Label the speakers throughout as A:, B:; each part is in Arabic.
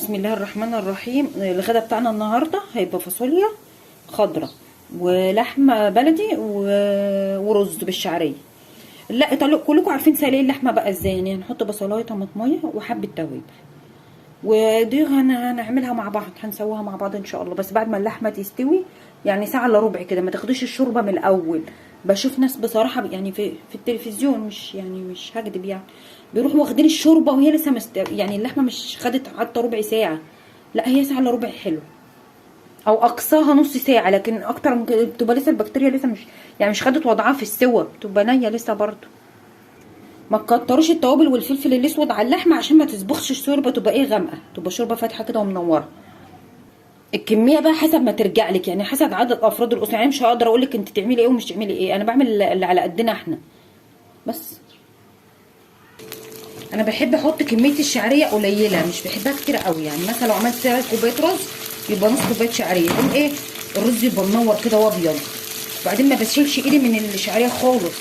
A: بسم الله الرحمن الرحيم. الغدا بتاعنا النهارده هيبقى فاصوليا خضراء ولحمه بلدي ورز بالشعريه. لا كلكم عارفين سلق اللحمه بقى ازاي، يعني هنحط بصلايه طماطميه وحبه توابل، ودي هنعملها مع بعض، هنسويها مع بعض ان شاء الله. بس بعد ما اللحمه تستوي يعني ساعه الا ربع كده، ما تاخدوش الشوربه من الاول. بشوف ناس بصراحه يعني في التلفزيون، مش هكدب يعني، بيروحوا واخدين الشوربه وهي لسه يعني اللحمه مش خدت حتى ربع ساعه، لا هي ساعه الا ربع حلو، او اقصاها نص ساعه، لكن اكتر من كده بتبقى لسه البكتيريا لسه مش خدت وضعها في السوا، بتبقى نيه لسه برضه. ما تكتروش التوابل والفلفل الاسود على اللحمه عشان ما تصبخش الشوربه، تبقى ايه غامقه، تبقى شوربه فاتحه كده ومنوره. الكميه بقى حسب ما ترجع لك، يعني حسب عدد افراد الاسره، يعني مش هقدر اقول لك انت تعملي ايه ومش تعملي ايه، انا بعمل اللي على قدنا احنا بس. انا بحب احط كميه الشعريه قليله، مش بحبها كتير قوي، يعني مثلا لو عملت 3 كوبايات رز يبقى نص كوبايه شعريه، يكون ايه الرز يبقى منور كده وابيض. وبعدين ما بشيلش ايدي من الشعريه خالص.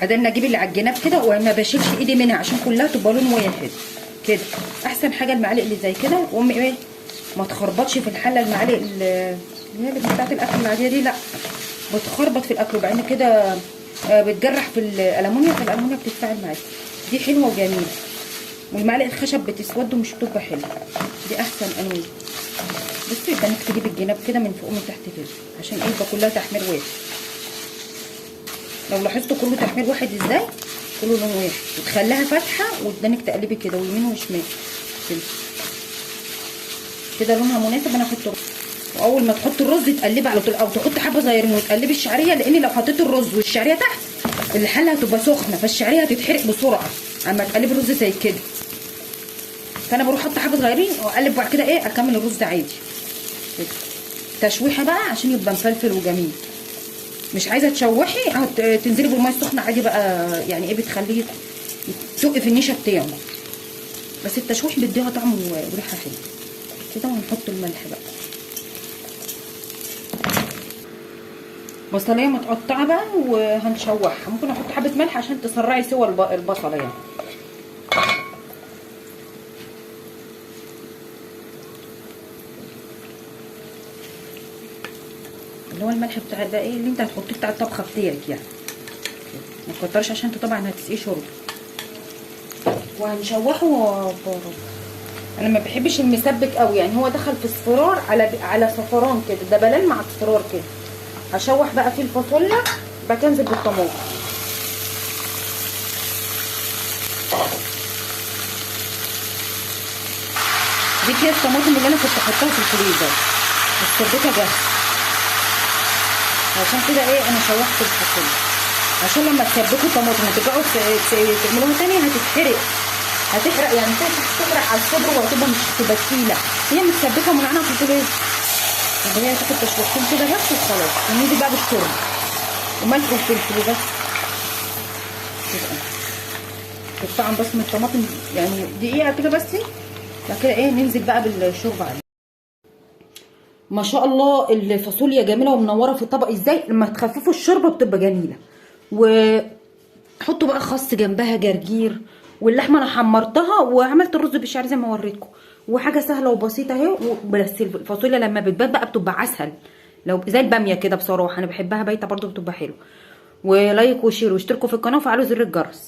A: بعدين اجيب اللي على الجناب كده وما بشيلش ايدي منها عشان كلها تبقى لون واحد كده. احسن حاجه المعالق اللي زي كده، وامي ايه ما تخربطش في الحله، المعالق اللي هي بتاعت الاكل العاديه دي لا بتخربط في الاكل، وبعدين كده بتجرح في الالومنيا، فالالومنيا بتتفاعل معاكي. دي حلوه وجميله، والمعالق الخشب بتسود ومش بتبقى حلوه، دي احسن انواع. بصي يبقى انك تجيب الجناب كده من فوق ومن تحت كده عشان ايه يبقى كلها تحمير واحد. لو لاحظتوا كله تحمير واحد ازاي، كله لون واحد، وتخليها فاتحه وتدانك تقلبي كده ويمين وشمال كده كده لونها مناسب. انا احط رز، واول ما تحط الرز تقلبي على طول، او تحطي حبه صغيرين وتقلبي الشعريه، لان لو حطيت الرز والشعريه تحت الحله هتبقى سخنه، فالشعريه هتتحرق بسرعه اما تقلبي الرز زي كده. فانا بروح احط حبه صغيرين واقلب، بعد كده ايه اكمل الرز ده عادي كده. تشويحه بقى عشان يبقى مفلفل وجميل. مش عايزه تشوحي تنزلي بالميه السخنه عادي بقى، يعني ايه بتخليه تسق في النشا بتاعه، بس التشويح بيديها طعم وريحه حلوه كده. ونحط الملح بقى، بصلايه متقطعه بقى وهنشوحها. ممكن احط حبه ملح عشان تسرعي سوى البصله يعني. اللي هو الملح بتاع ده ايه اللي انت هتحطيه بتاع الطبخه بتاعك يعني، ما تكترش عشان انت طبعا هتسقيه شرب. وهنشوحه انا ما بحبش المسبك قوي، يعني هو دخل في اصفرار على صفران كده، ده بلال مع اصفرار كده. هشوح بقى فيه الفاصوليا، بعد كده انزل بالطماطم. دي كيس الطماطم اللي انا كنت حطاها في الفريزر بس سبيتها جاهزه، عشان كده ايه انا شوحت الفاصوليا عشان لما تسبكوا الطماطم وترجعوا تعملوها تاني هتحرق يعني تحرق على الصدر، وهتبقى مش تبقى تقيله. هي متسبكه ومنعنعه في الفريزر، يبقى هي تاخد تشويحتين كده بس وخلاص. وننزل بقى بالشرب وملح وفلفل بس كده. تقطعوا بس من الطماطم يعني دقيقه كده بس، بعد كده ايه ننزل بقى بالشوربه عليه. ما شاء الله الفاصوليا جميله ومنوره في الطبق ازاي. لما تخففوا الشوربه بتبقى جميله. وحطوا بقى خس جنبها جرجير، واللحمه انا حمرتها وعملت الرز بالشعريه زي ما وريتكم، وحاجه سهله وبسيطه اهي. بس الفاصوليا لما بتبات بقى بتبقى عسل، لو زي الباميه كده بصراحه انا بحبها بايته برضو بتبقى حلوه. ولايك وشير واشتركوا في القناه وفعلوا زر الجرس.